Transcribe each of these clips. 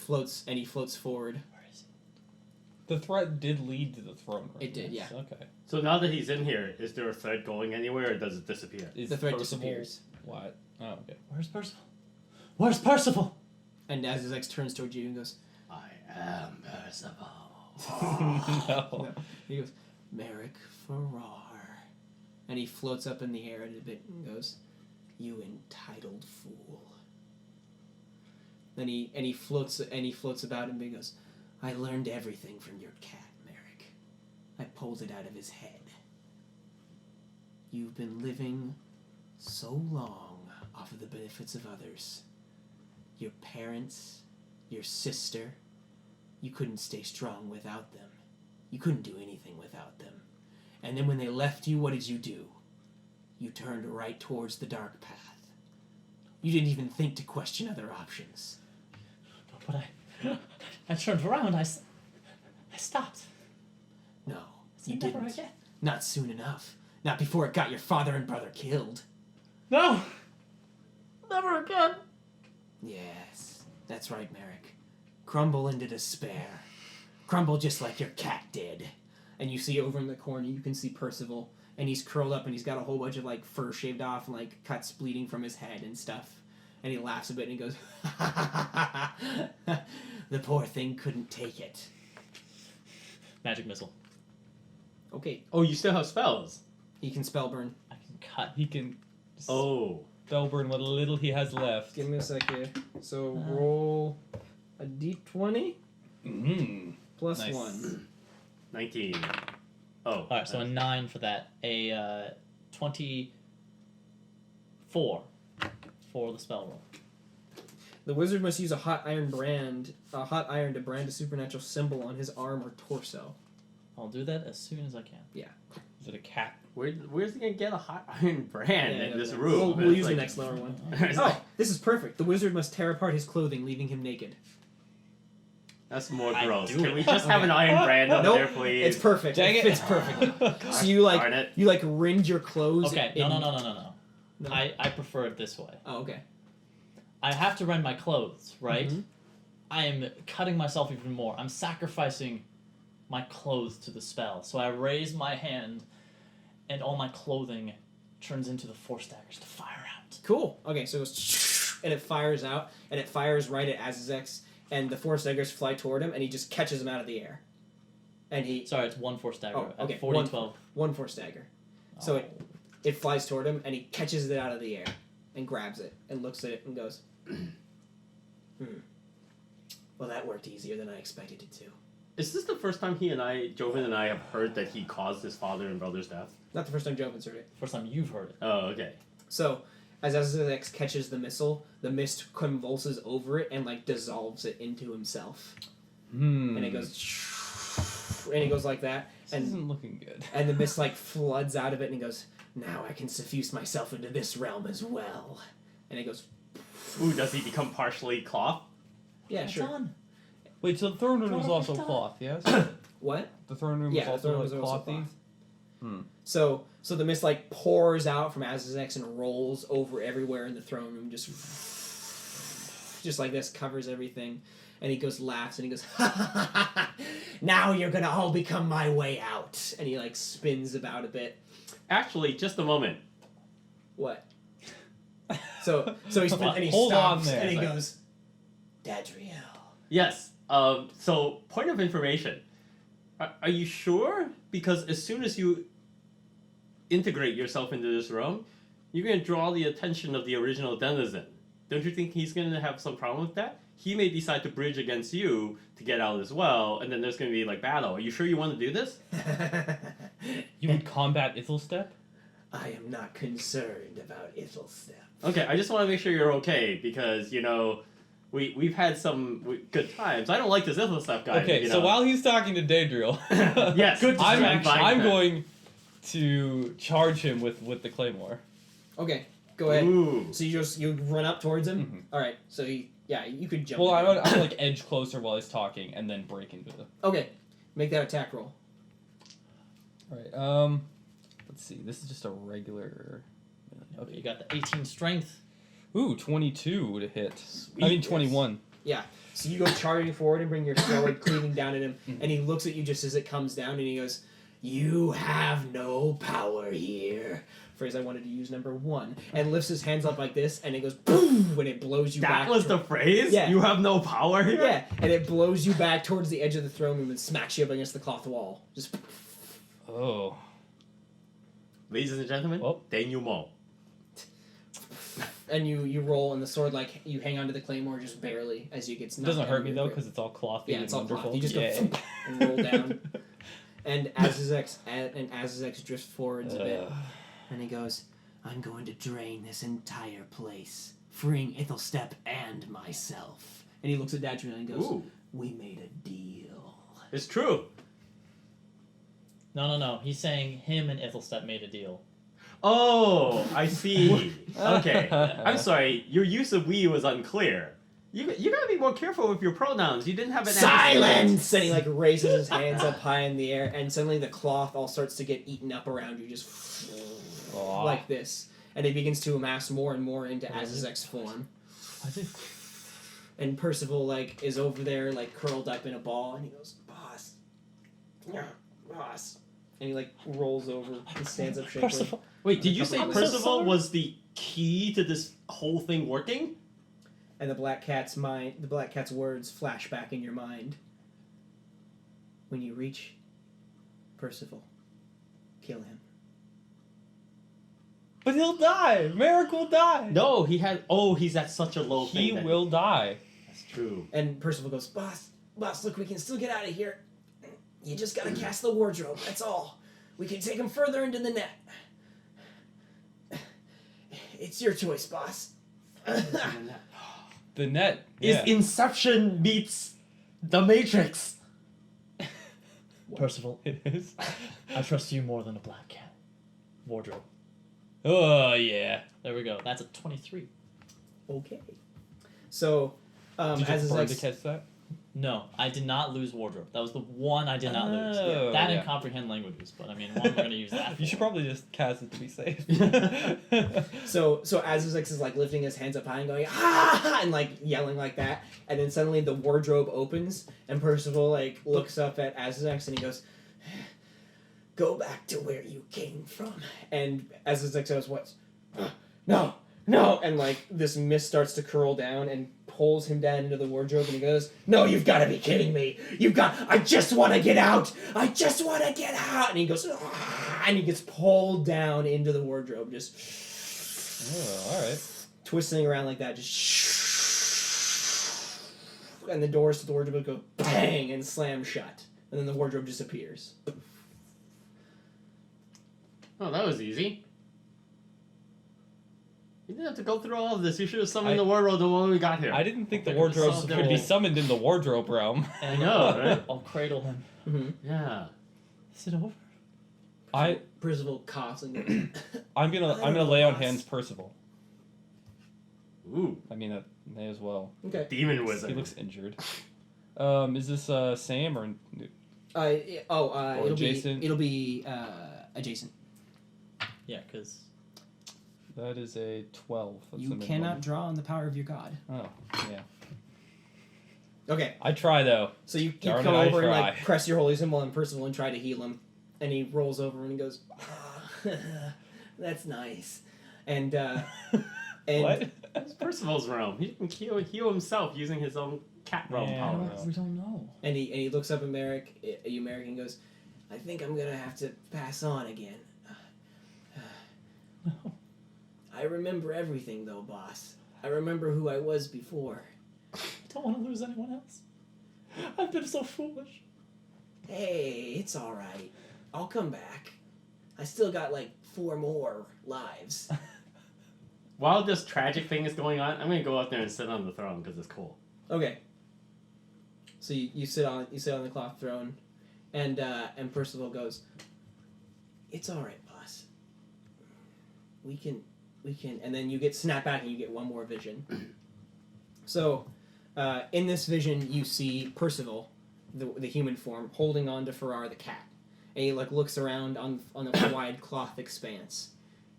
floats forward. Where is he? The thread did lead to the throne room. It did, yeah. Okay. So now that he's in here, is there a thread going anywhere, or does it disappear? Is The thread Percival- disappears. What? Oh, okay. Where's Percival? Where's Percival? And Azazex turns towards you and goes, I am Percival. No. he goes, Merek Farrar. And he floats up in the air a bit and goes, you entitled fool. Then he floats about and he goes, I learned everything from your cat, Merek. I pulled it out of his head. You've been living so long off of the benefits of others. Your parents, your sister, you couldn't stay strong without them. You couldn't do anything without them. And then when they left you, what did you do? You turned right towards the dark path. You didn't even think to question other options. But I turned around. I stopped. No, So you never didn't. again. Not soon enough. Not before it got your father and brother killed. No. Never again. Yes, that's right, Merek. Crumble into despair. Crumble just like your cat did. And you see over in the corner, you can see Percival, and he's curled up and he's got a whole bunch of like fur shaved off and like cuts bleeding from his head and stuff. And he laughs a bit and he goes, the poor thing couldn't take it. Magic missile. Okay, Oh, you still have spells. he can spell burn. I can cut. He can Oh. spellburn what little he has left. Give me a sec here. So roll a d20 Mm. plus Nice. 1. 19. Oh. Alright, so a 9 for that. A 24 for the spell roll. The wizard must use a hot iron to brand a supernatural symbol on his arm or torso. I'll do that as soon as I can. Is it a cat? Where's he gonna get a hot iron brand Yeah, in this no. room? We'll It's use the like- next lower one. It's Oh, like- this is perfect. The wizard must tear apart his clothing, leaving him naked. That's more I gross. do Can it. we just have an iron brand over Nope, there, please? it's perfect. Dang it. Fits perfect. Gosh, So you darn it. rend your clothes. Okay, in- no. No? I prefer it this way. Oh, okay. I have to rend my clothes, right? Mhm. I am cutting myself even more. I'm sacrificing my clothes to the spell. So I raise my hand, and all my clothing turns into the 4 daggers to fire out. Cool. Okay, so it goes and it fires out, and it fires right at Azazex, and the 4 daggers fly toward him, and he just catches them out of the air. And he Sorry, it's 1 4 dagger. Oh, okay, 40, one- 12. 1 4 dagger. So it flies toward him, and he catches it out of the air and grabs it and looks at it and goes, Well, that worked easier than I expected it to. Is this the first time Jovan and I, have heard that he caused his father and brother's death? Not the first time Jovan's heard it. First time you've heard it. Oh, okay. So, as Azazex catches the missile, the mist convulses over it and like dissolves it into himself, Hmm. and it goes like that, This and isn't looking good. and the mist like floods out of it, and he goes, "Now I can suffuse myself into this realm as well," and it goes, Ooh, does he become partially cloth? "Yeah, It's sure." on. Wait, so the throne room was also Done. cloth, yes? What? The throne room Yeah, was the throne also room like was also clothy? cloth. So the mist like pours out from Azazex and rolls over everywhere in the throne room, just like this, covers everything. And he goes, laughs, and he goes, "Ha ha ha ha! Now you're gonna all become my way out." And he like spins about a bit. Actually, just a moment. What? So he spins and he Hold on stops there. and he goes, "Dadriel." Yes. So, point of information. Are you sure? Because as soon as you integrate yourself into this realm, you're going to draw the attention of the original denizen. Don't you think he's going to have some problem with that? He may decide to bridge against you to get out as well, and then there's going to be like battle. Are you sure you want to do this? You would combat Ithelstep? I am not concerned about Ithelstep. Okay, I just want to make sure you're okay because, we've had some good times. I don't like this Ithelstep guy. Okay, so while he's talking to Daedriel, Yes, good to I'm stand by I'm that. going to charge him with the claymore. Okay, go ahead. Ooh. So you run up towards him. Mhm. All right. So you could jump. Well, in. I'm like edge closer while he's talking, and then break into the. Okay, make that attack roll. All right. Let's see. This is just a regular. Okay, you got the 18 strength. Ooh, 22 to hit. I Sweet. mean 21. Yeah. So you go charging forward and bring your sword cleaving down at him, and he looks at you just as it comes down, and he goes, "You have no power here." Phrase I wanted to use number 1, and lifts his hands up like this, and it goes boom when it blows you back. That was the phrase? Yeah. You have no power here? Yeah, and it blows you back towards the edge of the throne room and smacks you up against the cloth wall. Just Oh. Ladies and gentlemen, Well. denouement. and you roll, and the sword like you hang onto the claymore just barely as you get. It doesn't hurt me though because it's all clothy yeah, and it's all wonderful. cloth. You just yeah. go and roll down, and Azazex drifts forwards a bit. And he goes, "I'm going to drain this entire place, freeing Ithelstep and myself." And he looks at Dadriel and goes, Ooh. "We made a deal." It's true. No. He's saying him and Ithelstep made a deal. Oh, I see. Okay. I'm sorry. Your use of we was unclear. You gotta be more careful with your pronouns. You didn't have an Silence! And he like raises his hands up high in the air, and suddenly the cloth all starts to get eaten up around you, just Aw. like this. And it begins to amass more and more into Azazek's form. I think. And Percival like is over there like curled up in a ball, and he goes, "Boss, yeah, boss." And he like rolls over and stands up shakily. Percival. Wait, did you say I'm so Percival sorry. was the key to this whole thing working? And the black cat's words flash back in your mind. When you reach Percival, kill him. But he'll die. Merek will die. No, he had. Oh, he's at such a low He thing. that- will die. That's true. And Percival goes, boss, look, we can still get out of here. You just gotta cast the wardrobe, that's all. We can take him further into the net. It's your choice, boss. The net Is yeah. Inception meets The Matrix. Percival, It is. I trust you more than a black cat. Wardrobe. Oh yeah. There we go. That's a 23. Okay. So, Did you as burn his to catch that? No, I did not lose wardrobe. That was the one I did not lose. Oh, That yeah. and comprehend languages, but I mean, one we're gonna use that. You should for. probably just cast it to be safe. So Azazex is like lifting his hands up high and going ah, and like yelling like that, and then suddenly the wardrobe opens and Percival like looks up at Azazex and he goes, "Go back to where you came from." And Azazex goes, "What? No, no!" And like this mist starts to curl down and pulls him down into the wardrobe, and he goes, "No, you've got to be kidding me! I just want to get out! I just want to get out!" And he goes, "Ah," and he gets pulled down into the wardrobe, just Oh, all right. twisting around like that, just and the doors to the wardrobe go bang and slam shut, and then the wardrobe disappears. Oh, that was easy. You didn't have to go through all of this. You should have summoned the wardrobe the moment we got here. I didn't think the Okay, wardrobe so could be summoned in the wardrobe realm. I know, right? I'll cradle him. Mm-hmm. Yeah. Is it over? Percival coughs and goes, I'm gonna lay on hands Percival. Ooh. I mean that may as well. "Okay." Demon wizard. He looks injured. Is this Sam or It'll adjacent? be adjacent. Yeah, because that is a 12. That's You the minimum. cannot draw on the power of your god. Oh, yeah. Okay, I try though. so you Darn come it, I over and like try. press your holy symbol on Percival and try to heal him, and he rolls over and he goes, "Ah, that's nice," and What? It's Percival's realm. He can heal himself using his own cat realm Yeah. power. Oh. we don't know. and he looks up at Merek, and goes, "I think I'm gonna have to pass on again. No. I remember everything though, boss. I remember who I was before. I don't want to lose anyone else. I've been so foolish. Hey, it's all right. I'll come back. I still got like 4 more lives." While this tragic thing is going on, I'm gonna go out there and sit on the throne because it's cool. Okay. So you sit on the cloth throne, and Percival goes, "It's all right, boss. We can," and then you get snapped back and you get one more vision. So, in this vision, you see Percival, the human form, holding on to Farrar the cat, and he like looks around on the wide cloth expanse,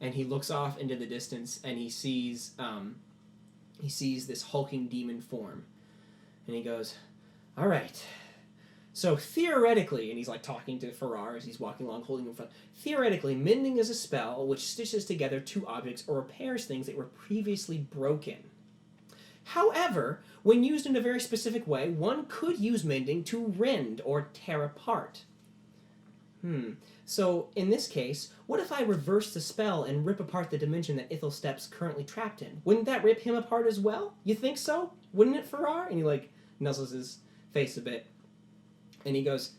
and he looks off into the distance, and he sees this hulking demon form. And he goes, all right. So theoretically, and he's like talking to Farrar as he's walking along holding him in front. Theoretically, mending is a spell which stitches together two objects or repairs things that were previously broken. However, when used in a very specific way, one could use mending to rend or tear apart. So, in this case, what if I reverse the spell and rip apart the dimension that Ithelstep's currently trapped in? Wouldn't that rip him apart as well? You think so? Wouldn't it, Farrar? And he, like, nuzzles his face a bit. And he goes,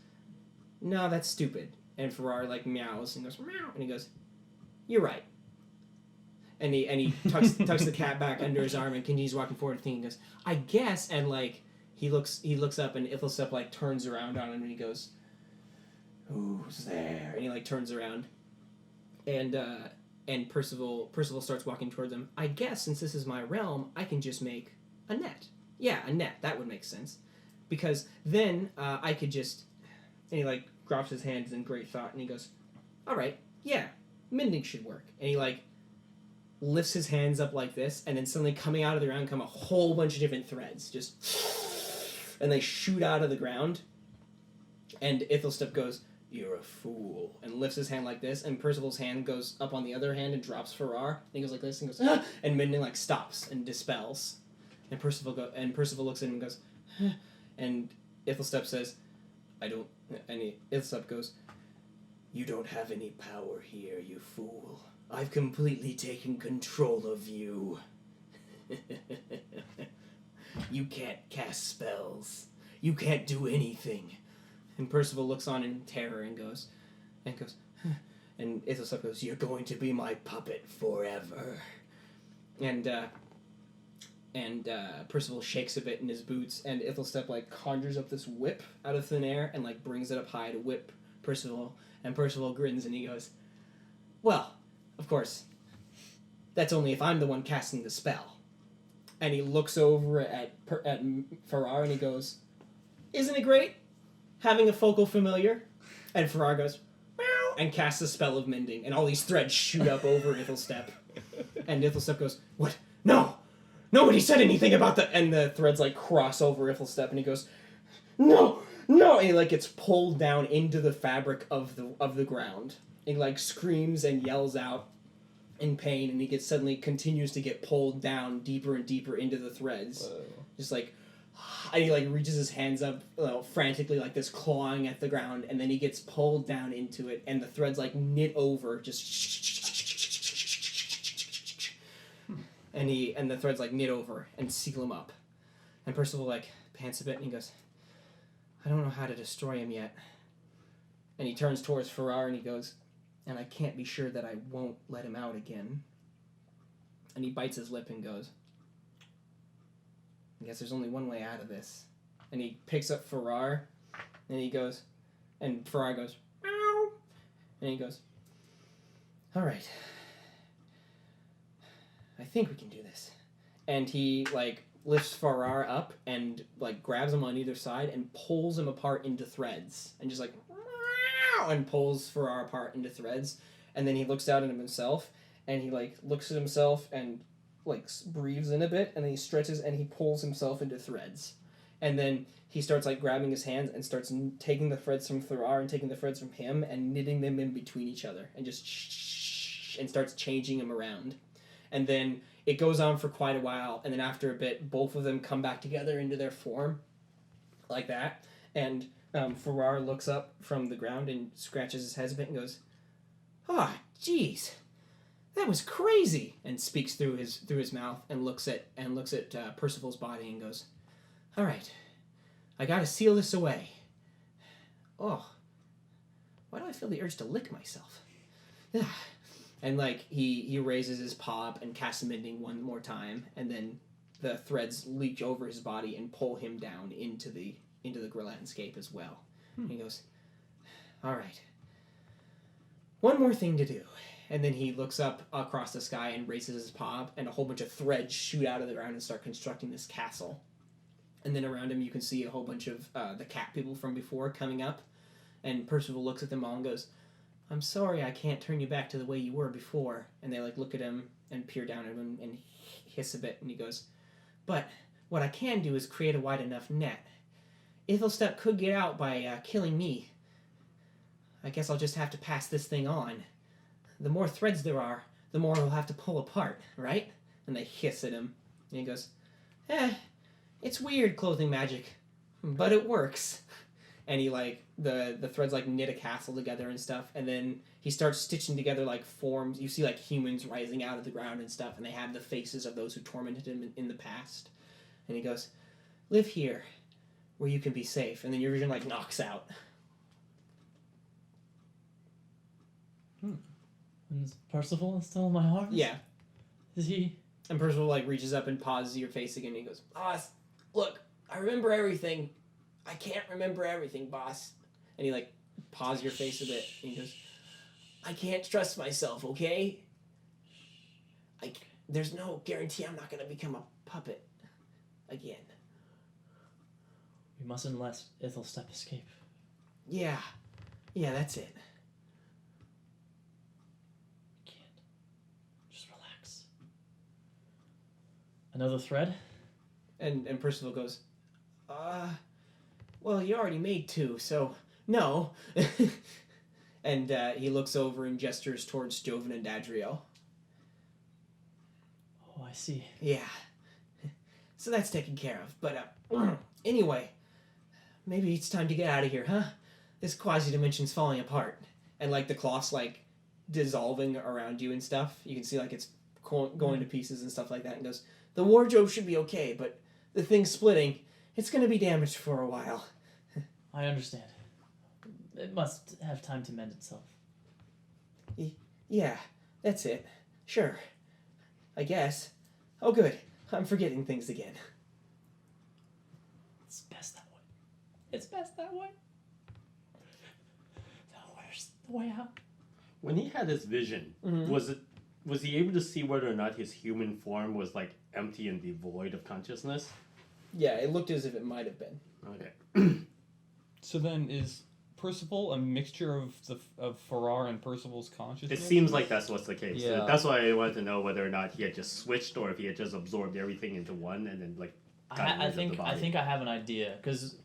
no, that's stupid. And Farrar, like, meows and goes, meow. And he goes, you're right. And he tucks the cat back under his arm and continues walking forward, thinking, goes, I guess, and, like, he looks up and Ithelstep, like, turns around on him and he goes, who's there? And he like turns around, and Percival starts walking towards him. I guess since this is my realm, I can just make a net. Yeah, a net. That would make sense, because then I could just. And he like drops his hands in great thought, and he goes, "All right, yeah, mending should work." And he like lifts his hands up like this, and then suddenly coming out of the ground come a whole bunch of different threads, just, and they shoot out of the ground. And Ithelstep goes, "You're a fool," and lifts his hand like this, and Percival's hand goes up on the other hand and drops Farrar, and he goes like this and goes, ah! And Mending like stops and dispels, and Percival looks at him and goes, ah! And Ithelstep says, "I don't," and Ithelstep goes, "You don't have any power here, you fool. I've completely taken control of you. You can't cast spells. You can't do anything." And Percival looks on in terror and goes, huh. And Ithelstep goes, "You're going to be my puppet forever." And Percival shakes a bit in his boots, and Ithelstep like conjures up this whip out of thin air and like brings it up high to whip Percival. And Percival grins and he goes, "Well, of course, that's only if I'm the one casting the spell." And he looks over at Farrar and he goes, "Isn't it great having a focal familiar?" And Farrar goes, "Meow," and casts a spell of mending, and all these threads shoot up over Ithelstep. And Ithelstep goes, "What? No! Nobody said anything about that!" And the threads like cross over Ithelstep, and he goes, "No! No!" And he like gets pulled down into the fabric of the ground. He like screams and yells out in pain, and he suddenly continues to get pulled down deeper and deeper into the threads. Whoa. Just like, and he like reaches his hands up frantically like this, clawing at the ground, and then he gets pulled down into it, and the threads like knit over, just and the threads like knit over and seal him up. And Percival like pants a bit and he goes, "I don't know how to destroy him yet." And he turns towards Farrar and he goes, "And I can't be sure that I won't let him out again." And he bites his lip and goes, "I guess there's only one way out of this." And he picks up Farrar, and he goes, and Farrar goes, "Meow," and he goes, "All right, I think we can do this." And he like lifts Farrar up and like grabs him on either side and pulls him apart into threads, and just like, "Meow," and pulls Farrar apart into threads. And then he looks down at himself, and he like looks at himself and like breathes in a bit, and then he stretches and he pulls himself into threads. And then he starts like grabbing his hands and starts taking the threads from Farrar and taking the threads from him and knitting them in between each other, and just and starts changing them around. And then it goes on for quite a while, and then after a bit both of them come back together into their form like that. And Farrar looks up from the ground and scratches his head a bit and goes, "Ah, jeez, that was crazy," and speaks through his mouth and looks at Percival's body and goes, "All right, I gotta seal this away. Oh, why do I feel the urge to lick myself?" And like he raises his paw up and casts mending one more time, and then the threads leach over his body and pull him down into the landscape as well. And he goes, "All right, one more thing to do." And then he looks up across the sky and raises his paw up, and a whole bunch of threads shoot out of the ground and start constructing this castle. And then around him you can see a whole bunch of the cat people from before coming up. And Percival looks at them all and goes, "I'm sorry I can't turn you back to the way you were before." And they like look at him and peer down at him and hiss a bit. And he goes, "But what I can do is create a wide enough net. Ithelstep could get out by killing me. I guess I'll just have to pass this thing on. The more threads there are, the more we'll have to pull apart, right? And they hiss at him. And he goes, it's weird clothing magic, but it works. And he the threads knit a castle together and stuff, and then he starts stitching together forms. You see humans rising out of the ground and stuff, and they have the faces of those who tormented him in the past. And he goes, live here, where you can be safe. And then your vision knocks out. And Percival is still in my arms? Yeah. Is he? And Percival reaches up and pauses your face again, and he goes, boss, look, I remember everything. I can't remember everything, boss. And he paws your face a bit, and he goes, I can't trust myself, okay? There's no guarantee I'm not going to become a puppet again. We mustn't let Ithelstep escape. Yeah, that's it. We can't. Just relax. Another thread? And Percival goes, well, you already made 2, so no. And he looks over and gestures towards Jovan and Dadriel. Oh, I see. Yeah. So that's taken care of. But anyway, maybe it's time to get out of here, huh? This quasi-dimension's falling apart. And the cloth's dissolving around you and stuff. You can see it's going to pieces and stuff like that. And goes, the wardrobe should be okay, but the thing's splitting. It's going to be damaged for a while. I understand. It must have time to mend itself. Yeah, that's it. Sure. I guess. Oh, good. I'm forgetting things again. It's best that way. It's best that way. Now, where's the way out? When he had his vision, was he able to see whether or not his human form was empty and devoid of consciousness? Yeah, it looked as if it might have been. Okay. So then is Percival a mixture of Farrar and Percival's consciousness? It seems like that's what's the case. Yeah. That's why I wanted to know whether or not he had just switched or if he had just absorbed everything into one and then I think I have an idea, because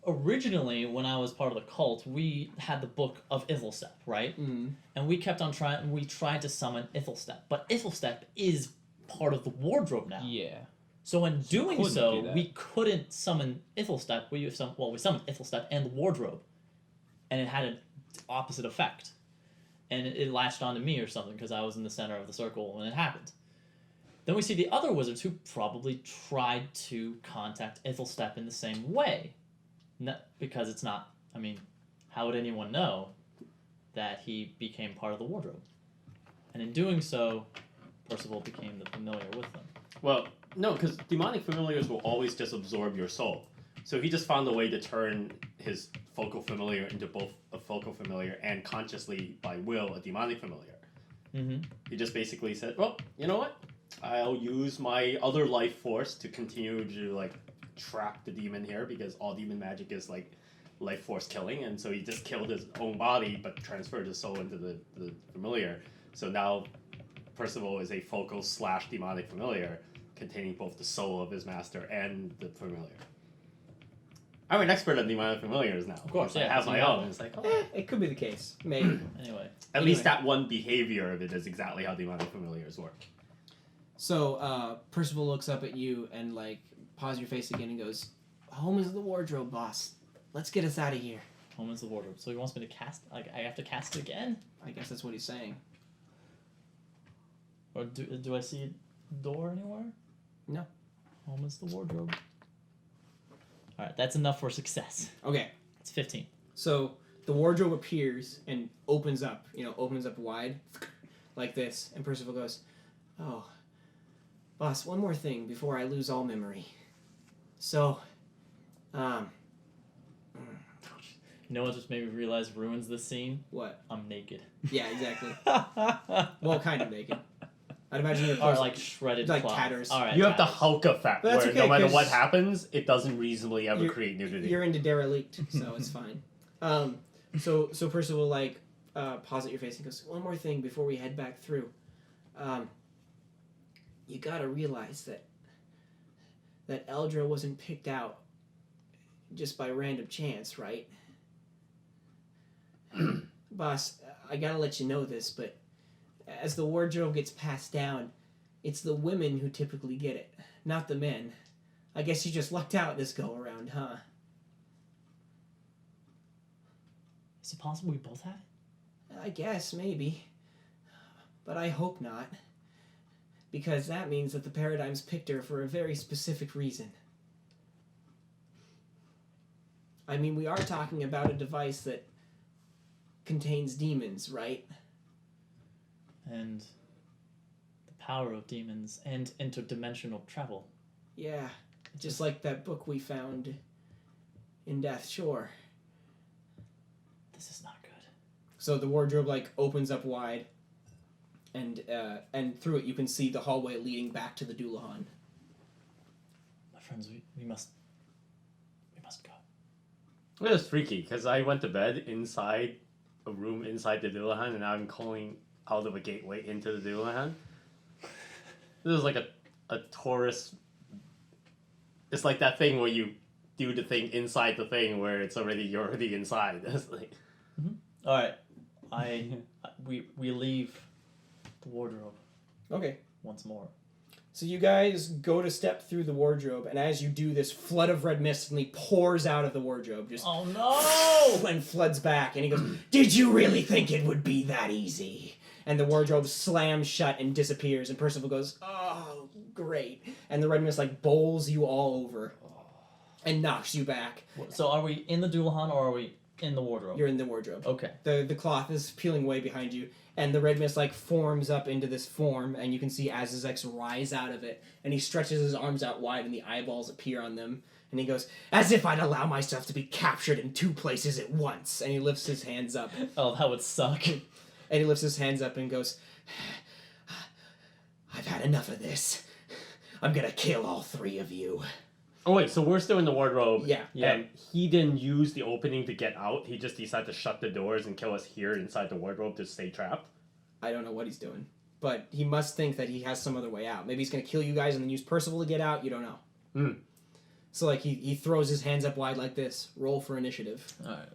originally when I was part of the cult, we had the book of Ithelstep, right? Mm-hmm. And we kept on trying. We tried to summon Ithelstep, but Ithelstep is part of the wardrobe now. Yeah. So in doing couldn't so, do that. we couldn't summon Ithelstep. We summoned Ithelstep and the wardrobe, and it had an opposite effect, and it latched onto me or something because I was in the center of the circle when it happened. Then we see the other wizards who probably tried to contact Ithelstep in the same way, because it's not. I mean, how would anyone know that he became part of the wardrobe? And in doing so, Percival became the familiar with them. Well, no, because demonic familiars will always just absorb your soul. So he just found a way to turn his focal familiar into both a focal familiar and consciously, by will, a demonic familiar. Mm-hmm. He just basically said, well, you know what? I'll use my other life force to continue to, trap the demon here, because all demon magic is, life force killing, and so he just killed his own body, but transferred his soul into the familiar. So now Percival is a focal / demonic familiar, containing both the soul of his master and the familiar. I'm an expert at demonic familiars now. Of course, I yeah, have so my you own. have It's like, It could be the case. Maybe. Anyway. at least that one behavior of it is exactly how demonic familiars work. So Percival looks up at you and paws your face again and goes, home is the wardrobe, boss. Let's get us out of here. Home is the wardrobe. So he wants me to cast. I have to cast it again. I guess that's what he's saying. Or do I see a door anywhere? No. Home is the wardrobe. All right, that's enough for success. Okay. It's 15. So the wardrobe appears and opens up wide, like this. And Percival goes, oh, boss, one more thing before I lose all memory. So, You know what just made me realize ruins this scene? what? I'm naked. Yeah, exactly. Well, kind of naked. I'd imagine you're Or close. shredded like cloth. tatters. All right, You have the tatters. Hulk effect, But that's where okay, no matter 'cause what happens, it doesn't reasonably ever You're- create nudity. You're into derelict, so it's fine. So Percival paws at your face and goes, one more thing before we head back through. You gotta realize that that Eldra wasn't picked out just by random chance, right? Boss, I gotta let you know this, but as the wardrobe gets passed down, it's the women who typically get it, not the men. I guess you just lucked out this go-around, huh? Is it possible we both have it? I guess, maybe. But I hope not. Because that means that the Paradigms picked her for a very specific reason. I mean, we are talking about a device that contains demons, right? And the power of demons and interdimensional travel. Yeah, just like that book we found in Death Shore. This is not good. So the wardrobe opens up wide, and through it you can see the hallway leading back to the Doulahan. My friends, we must go. It was freaky because I went to bed inside a room inside the Doulahan, and now I'm calling out of a gateway into the Doulahan. This is like a tourist. It's like that thing where you do the thing inside the thing where you're already inside. It's like... All right, we leave the wardrobe Okay. once more. So you guys go to step through the wardrobe, and as you do, this flood of red mist suddenly pours out of the wardrobe, just Oh no! and floods back, and he goes, "Did you really think it would be that easy?" And the wardrobe slams shut and disappears, and Percival goes, "Oh, great." And the red mist bowls you all over and knocks you back. So are we in the Doulahan or are we in the wardrobe? You're in the wardrobe. Okay. The cloth is peeling away behind you, and the red mist forms up into this form, and you can see Azizek's rise out of it, and he stretches his arms out wide, and the eyeballs appear on them, and he goes, "As if I'd allow myself to be captured in two places at once," and he lifts his hands up. Oh, that would suck. And he lifts his hands up and goes, "I've had enough of this. I'm gonna kill all three of you." Oh wait, so we're still in the wardrobe. Yeah. And he didn't use the opening to get out. He just decided to shut the doors and kill us here inside the wardrobe to stay trapped. I don't know what he's doing, but he must think that he has some other way out. Maybe he's gonna kill you guys and then use Percival to get out. You don't know. Hmm. So he throws his hands up wide like this. Roll for initiative. All right.